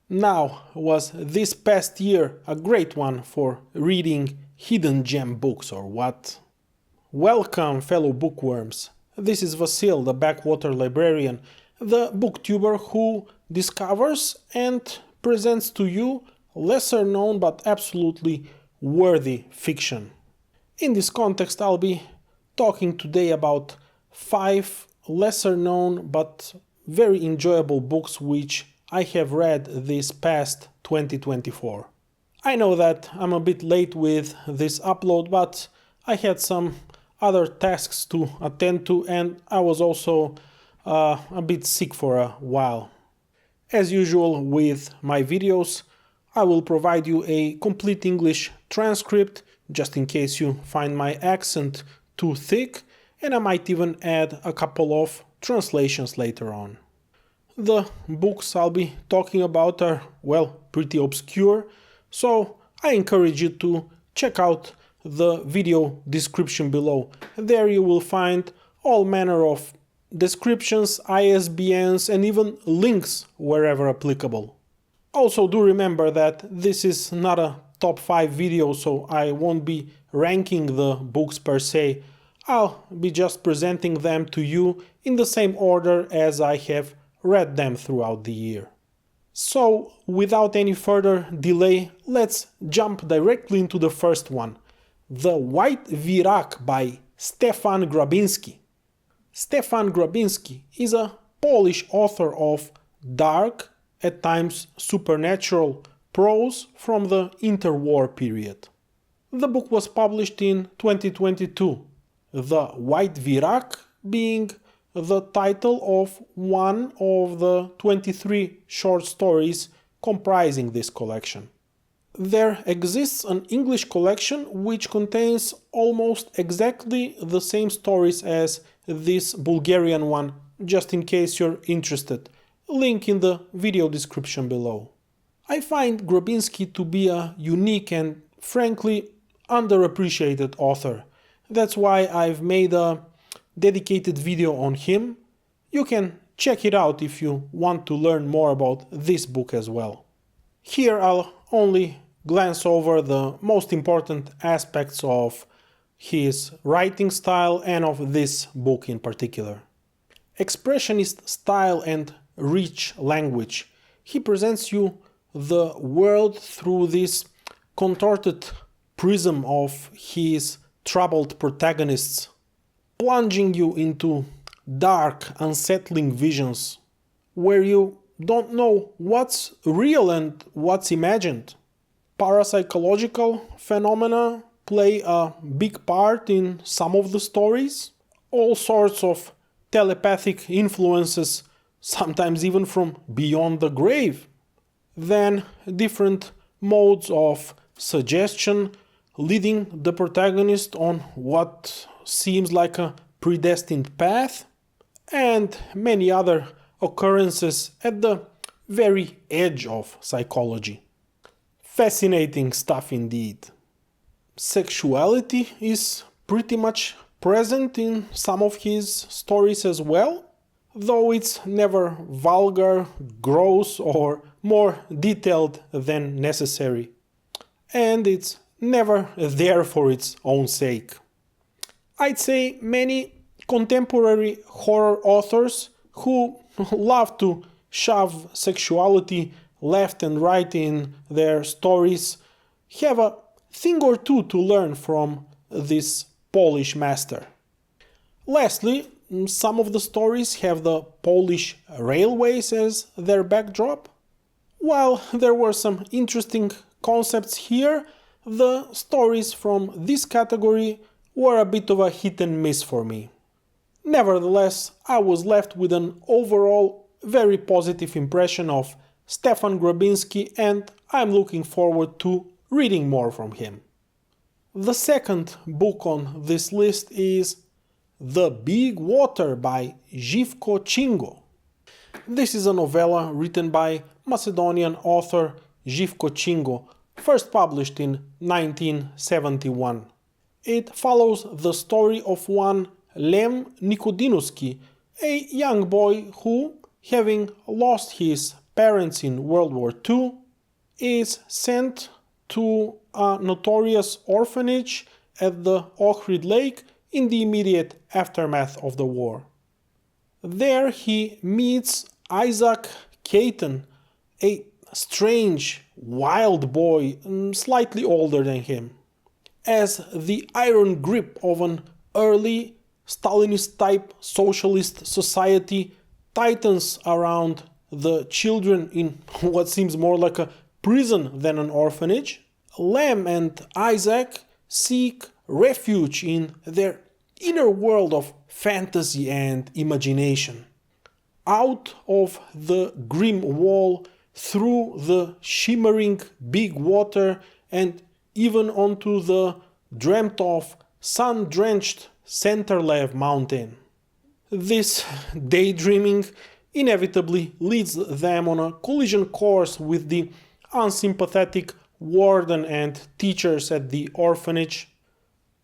Now, was this past year a great one for reading hidden gem books or what? Welcome, fellow bookworms. This is Vasil, the backwater librarian, the booktuber who discovers and presents to you lesser known but absolutely worthy fiction. In this context, I'll be talking today about 5 lesser known but very enjoyable books which I have read this past 2024. I know that I'm a bit late with this upload, but I had some other tasks to attend to and I was also a bit sick for a while. As usual with my videos, I will provide you a complete English transcript just in case you find my accent too thick, and I might even add a couple of translations later on. The books I'll be talking about are, well, pretty obscure, so I encourage you to check out the video description below. There you will find all manner of descriptions, ISBNs, and even links wherever applicable. Also, do remember that this is not a top 5 video, so I won't be ranking the books per se. I'll be just presenting them to you in the same order as I have read them throughout the year. So, without any further delay, let's jump directly into the first one, The White Virak by Stefan Grabinski. Stefan Grabinski is a Polish author of dark, at times supernatural, prose from the interwar period. The book was published in 2022, The White Virak being the title of one of the 23 short stories comprising this collection. There exists an English collection which contains almost exactly the same stories as this Bulgarian one, just in case you're interested. Link in the video description below. I find Grabinski to be a unique and frankly underappreciated author. That's why I've made a dedicated video on him. You can check it out if you want to learn more about this book as well. Here I'll only glance over the most important aspects of his writing style and of this book in particular. Expressionist style and rich language. He presents you the world through this contorted prism of his troubled protagonists, plunging you into dark, unsettling visions where you don't know what's real and what's imagined. Parapsychological phenomena play a big part in some of the stories. All sorts of telepathic influences, sometimes even from beyond the grave. Then different modes of suggestion leading the protagonist on what seems like a predestined path, and many other occurrences at the very edge of psychology. Fascinating stuff indeed. Sexuality is pretty much present in some of his stories as well, though it's never vulgar, gross, or more detailed than necessary. And it's never there for its own sake. I'd say many contemporary horror authors who love to shove sexuality left and right in their stories have a thing or two to learn from this Polish master. Lastly, some of the stories have the Polish railways as their backdrop. While there were some interesting concepts here, the stories from this category were a bit of a hit and miss for me. Nevertheless, I was left with an overall very positive impression of Stefan Grabinski, and I'm looking forward to reading more from him. The second book on this list is The Big Water by Živko Čingo. This is a novella written by Macedonian author Živko Čingo, first published in 1971. It follows the story of one Lem Nicodinuski, a young boy who, having lost his parents in World War II, is sent to a notorious orphanage at the Ohrid Lake in the immediate aftermath of the war. There he meets Isaac Caton, a strange, wild boy, slightly older than him. As the iron grip of an early Stalinist-type socialist society tightens around the children in what seems more like a prison than an orphanage, Lem and Isaac seek refuge in their inner world of fantasy and imagination. Out of the grim wall, through the shimmering big water, and even onto the dreamt-of sun-drenched Centerlev mountain. This daydreaming inevitably leads them on a collision course with the unsympathetic warden and teachers at the orphanage,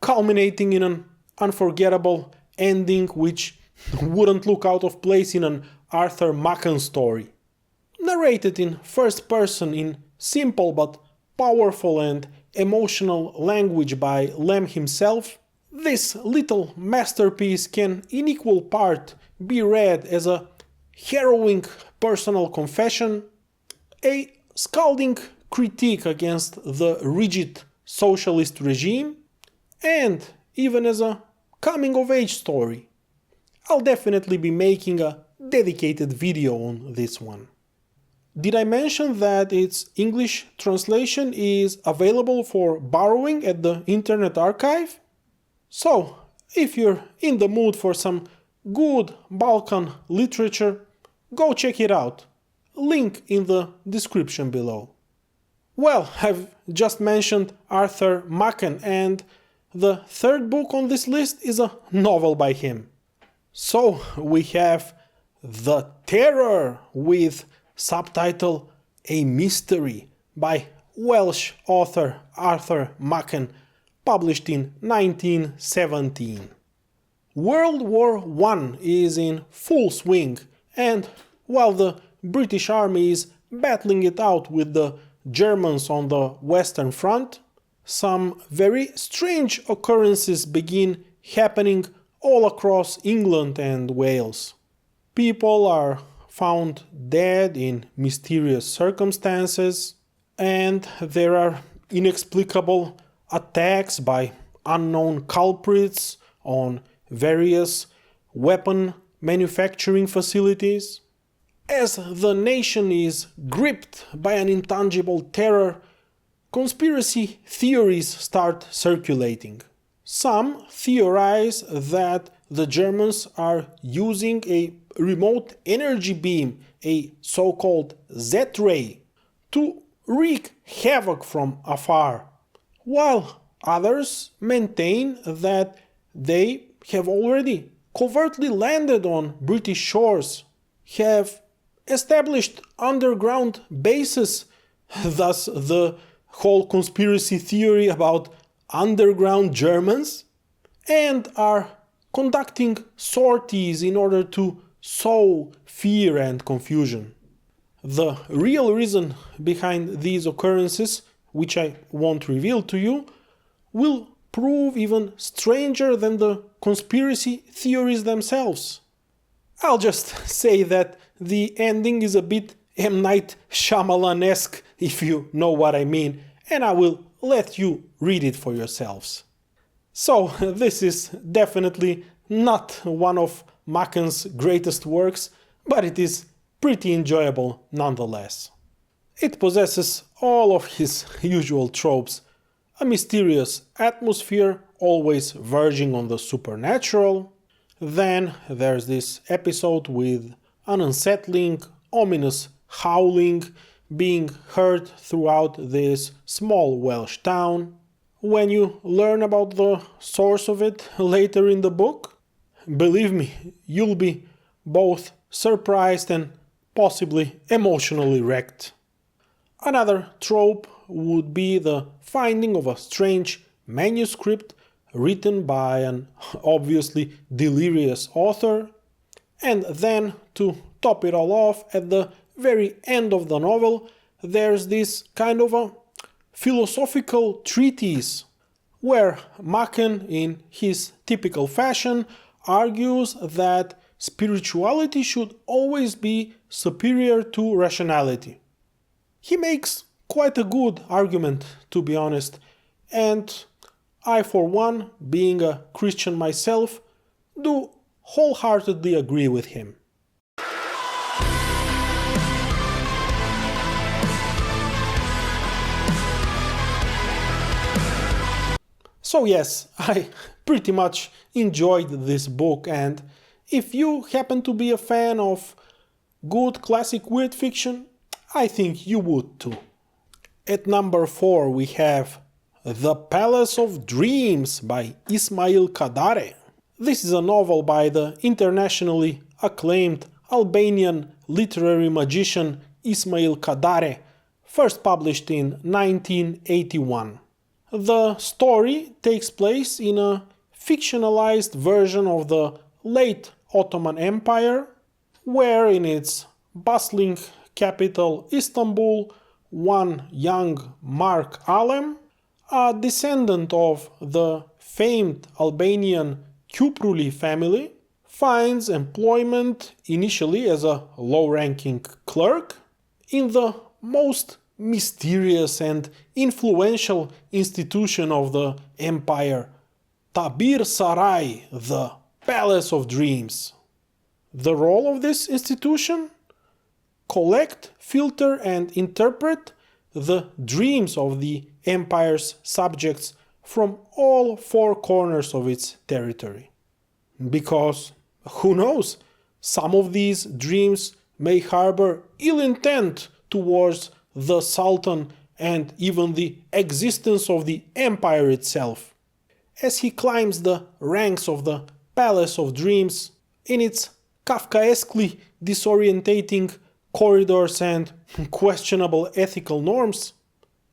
culminating in an unforgettable ending which wouldn't look out of place in an Arthur Machen story. Narrated in first person in simple but powerful and emotional language by Lem himself, this little masterpiece can in equal part be read as a harrowing personal confession, a scalding critique against the rigid socialist regime, and even as a coming-of-age story. I'll definitely be making a dedicated video on this one. Did I mention that its English translation is available for borrowing at the Internet Archive? So, if you're in the mood for some good Balkan literature, go check it out. Link in the description below. Well, I've just mentioned Arthur Machen, and the third book on this list is a novel by him. So we have The Terror with subtitle A Mystery by Welsh author Arthur Machen, published in 1917. World War I is in full swing, and while the British Army is battling it out with the Germans on the Western Front, some very strange occurrences begin happening all across England and Wales. People are found dead in mysterious circumstances, and there are inexplicable attacks by unknown culprits on various weapon manufacturing facilities. As the nation is gripped by an intangible terror, conspiracy theories start circulating. Some theorize that the Germans are using a remote energy beam, a so-called Z-ray, to wreak havoc from afar, while others maintain that they have already covertly landed on British shores, have established underground bases, thus the whole conspiracy theory about underground Germans, and are conducting sorties in order to sow fear and confusion. The real reason behind these occurrences, which I won't reveal to you, will prove even stranger than the conspiracy theories themselves. I'll just say that the ending is a bit M. Night Shyamalan-esque, if you know what I mean, and I will let you read it for yourselves. So, this is definitely not one of Machen's greatest works, but it is pretty enjoyable nonetheless. It possesses all of his usual tropes: a mysterious atmosphere, always verging on the supernatural. Then there's this episode with an unsettling, ominous howling being heard throughout this small Welsh town. When you learn about the source of it later in the book, believe me, you'll be both surprised and possibly emotionally wrecked. Another trope would be the finding of a strange manuscript written by an obviously delirious author, and then, to top it all off, at the very end of the novel, there's this kind of a philosophical treatise where Machen, in his typical fashion, argues that spirituality should always be superior to rationality. He makes quite a good argument, to be honest, and I, for one, being a Christian myself, do wholeheartedly agree with him. So yes, I pretty much enjoyed this book, and if you happen to be a fan of good classic weird fiction, I think you would too. At number 4 we have The Palace of Dreams by Ismail Kadare. This is a novel by the internationally acclaimed Albanian literary magician Ismail Kadare, first published in 1981. The story takes place in a fictionalized version of the late Ottoman Empire, where in its bustling capital Istanbul, one young Mark Alem, a descendant of the famed Albanian Kupruli family, finds employment initially as a low-ranking clerk in the most mysterious and influential institution of the empire, Tabir Sarai, the Palace of Dreams. The role of this institution? Collect, filter, and interpret the dreams of the empire's subjects from all four corners of its territory. Because, who knows, some of these dreams may harbor ill intent towards the Sultan and even the existence of the empire itself. As he climbs the ranks of the Palace of Dreams, in its Kafkaesquely disorientating corridors and questionable ethical norms,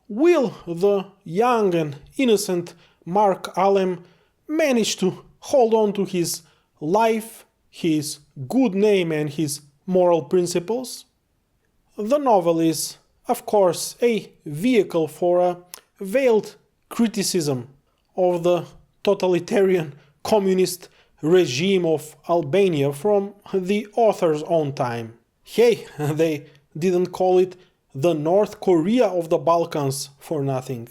will the young and innocent Mark Alem manage to hold on to his life, his good name, and his moral principles? The novel is, of course, a vehicle for a veiled criticism of the totalitarian communist regime of Albania from the author's own time. Hey, they didn't call it the North Korea of the Balkans for nothing.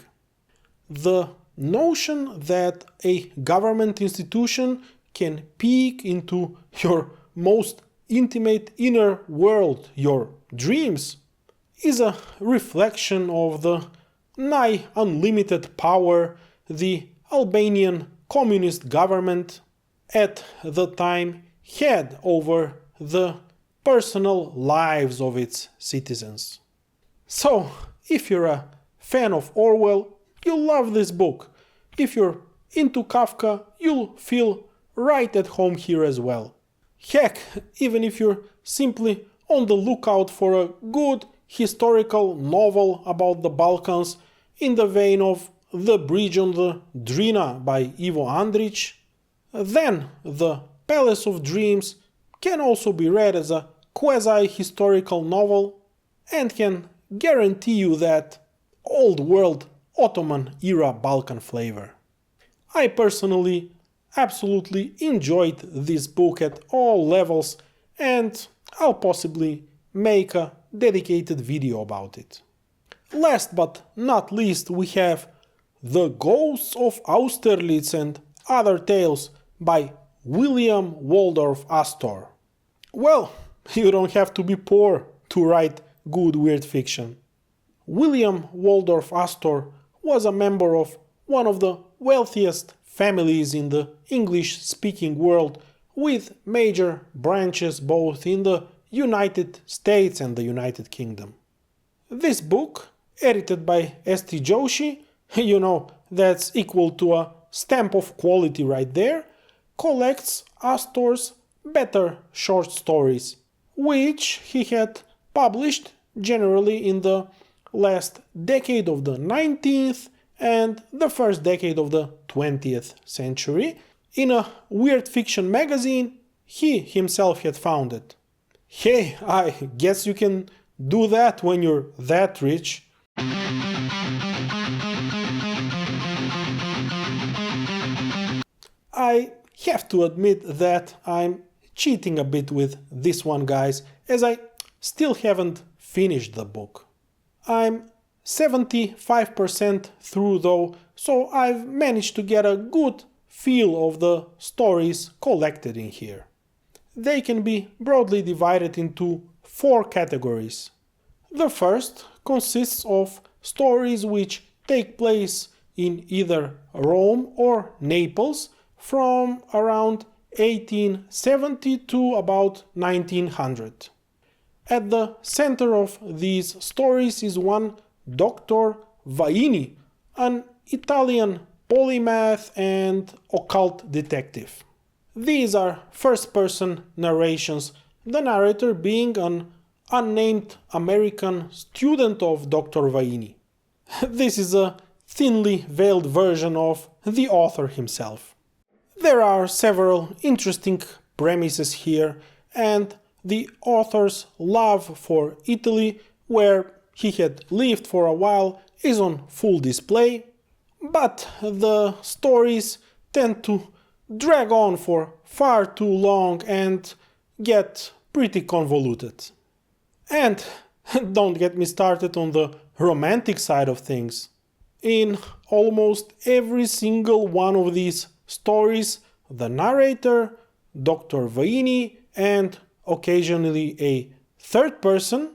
The notion that a government institution can peek into your most intimate inner world, your dreams, is a reflection of the nigh unlimited power the Albanian communist government at the time had over the personal lives of its citizens. So, if you're a fan of Orwell, you'll love this book. If you're into Kafka, you'll feel right at home here as well. Heck, even if you're simply on the lookout for a good historical novel about the Balkans in the vein of The Bridge on the Drina by Ivo Andrić, then The Palace of Dreams can also be read as a quasi-historical novel and can guarantee you that old world Ottoman era Balkan flavor. I personally absolutely enjoyed this book at all levels, and I'll possibly make a dedicated video about it. Last but not least, we have The Ghosts of Austerlitz and Other Tales by William Waldorf Astor. Well, you don't have to be poor to write good weird fiction. William Waldorf Astor was a member of one of the wealthiest families in the English-speaking world, with major branches both in the United States and the United Kingdom. This book, edited by S.T. Joshi, that's equal to a stamp of quality right there, collects Astor's better short stories, which he had published generally in the last decade of the 19th and the first decade of the 20th century in a weird fiction magazine he himself had founded. Hey, I guess you can do that when you're that rich. I have to admit that I'm cheating a bit with this one, guys, as I still haven't finished the book. I'm 75% through though, so I've managed to get a good feel of the stories collected in here. They can be broadly divided into 4 categories. The first consists of stories which take place in either Rome or Naples from around 1870 to about 1900. At the center of these stories is one Dr. Vaini, an Italian polymath and occult detective. These are first-person narrations, the narrator being an unnamed American student of Dr. Vaini. This is a thinly veiled version of the author himself. There are several interesting premises here, and the author's love for Italy, where he had lived for a while, is on full display, but the stories tend to drag on for far too long and get pretty convoluted. And don't get me started on the romantic side of things. In almost every single one of these stories, the narrator, Dr. Vaini, and occasionally a third person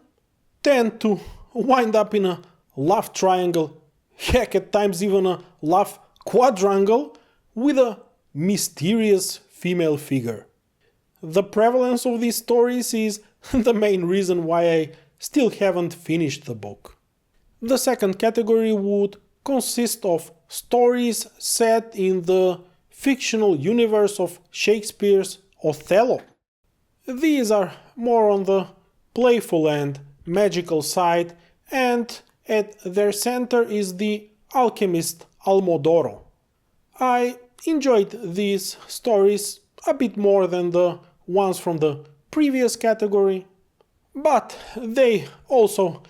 tend to wind up in a love triangle, heck, at times even a love quadrangle, with a mysterious female figure. The prevalence of these stories is the main reason why I still haven't finished the book. The second category would consist of stories set in the fictional universe of Shakespeare's Othello. These are more on the playful and magical side, and at their center is the alchemist Almodoro. I enjoyed these stories a bit more than the ones from the previous category, but they also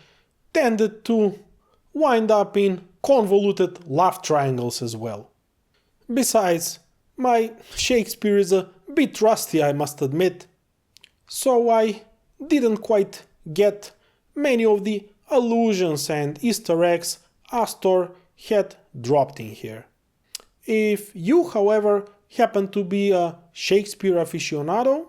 tended to wind up in convoluted love triangles as well. Besides, my Shakespeare is a bit rusty, I must admit, so I didn't quite get many of the allusions and Easter eggs Astor had dropped in here. If you, however, happen to be a Shakespeare aficionado,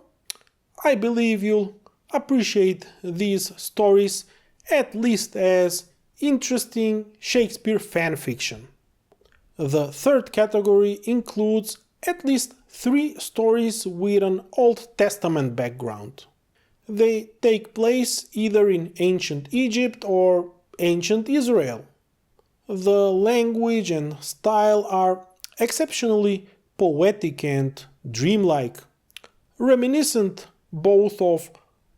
I believe you'll appreciate these stories at least as interesting Shakespeare fan fiction. The third category includes at least 3 stories with an Old Testament background. They take place either in ancient Egypt or ancient Israel. The language and style are exceptionally poetic and dreamlike, reminiscent both of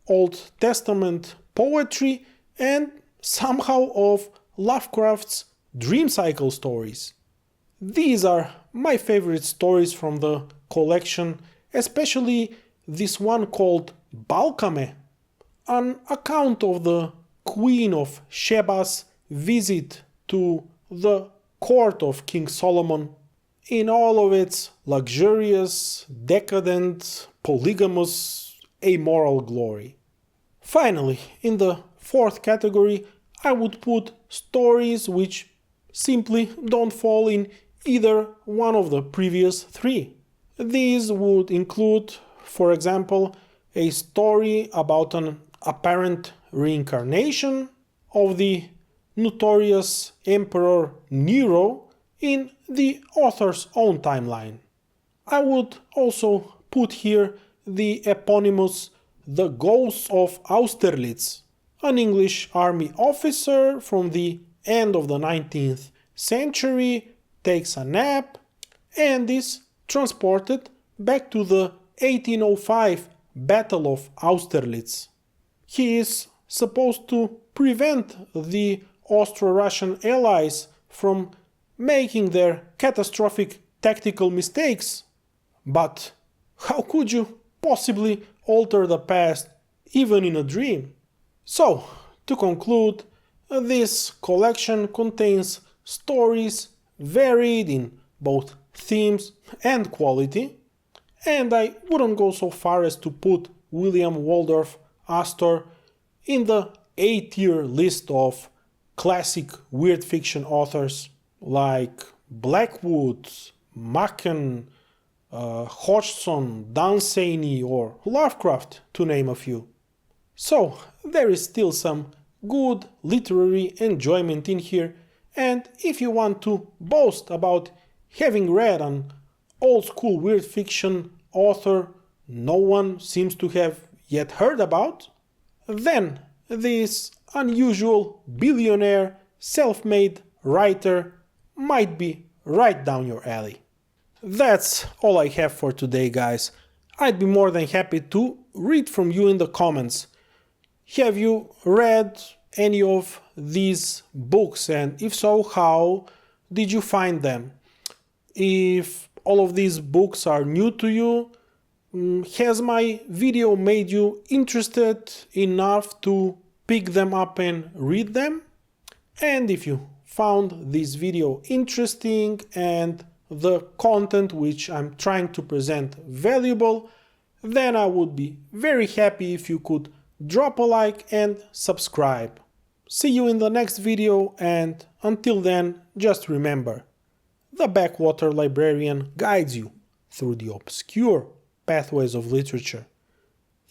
Old Testament poetry and somehow of Lovecraft's dream cycle stories. These are my favorite stories from the collection, especially this one called Balkame, an account of the Queen of Sheba's visit to the court of King Solomon in all of its luxurious, decadent, polygamous, amoral glory. Finally, in the fourth category, I would put stories which simply don't fall in either one of the previous 3. These would include, for example, a story about an apparent reincarnation of the notorious Emperor Nero in the author's own timeline. I would also put here the eponymous The Ghosts of Austerlitz, an English army officer from the end of the 19th century takes a nap and is transported back to the 1805 Battle of Austerlitz. He is supposed to prevent the Austro-Russian allies from making their catastrophic tactical mistakes. But how could you possibly alter the past even in a dream. So, to conclude, this collection contains stories varied in both themes and quality, and I wouldn't go so far as to put William Waldorf Astor in the A-tier list of classic weird fiction authors like Blackwood, Machen, Hodgson, Dunsany or Lovecraft, to name a few. So there is still some good literary enjoyment in here, and if you want to boast about having read an old school weird fiction author no one seems to have yet heard about, then this unusual billionaire self-made writer might be right down your alley. That's all I have for today, guys. I'd be more than happy to read from you in the comments. Have you read any of these books, and if so, how did you find them? If all of these books are new to you, has my video made you interested enough to pick them up and read them? And if you found this video interesting and the content which I'm trying to present valuable, then I would be very happy if you could drop a like and subscribe. See you in the next video, and until then, just remember, the Backwater Librarian guides you through the obscure pathways of literature.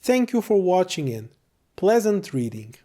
Thank you for watching and pleasant reading.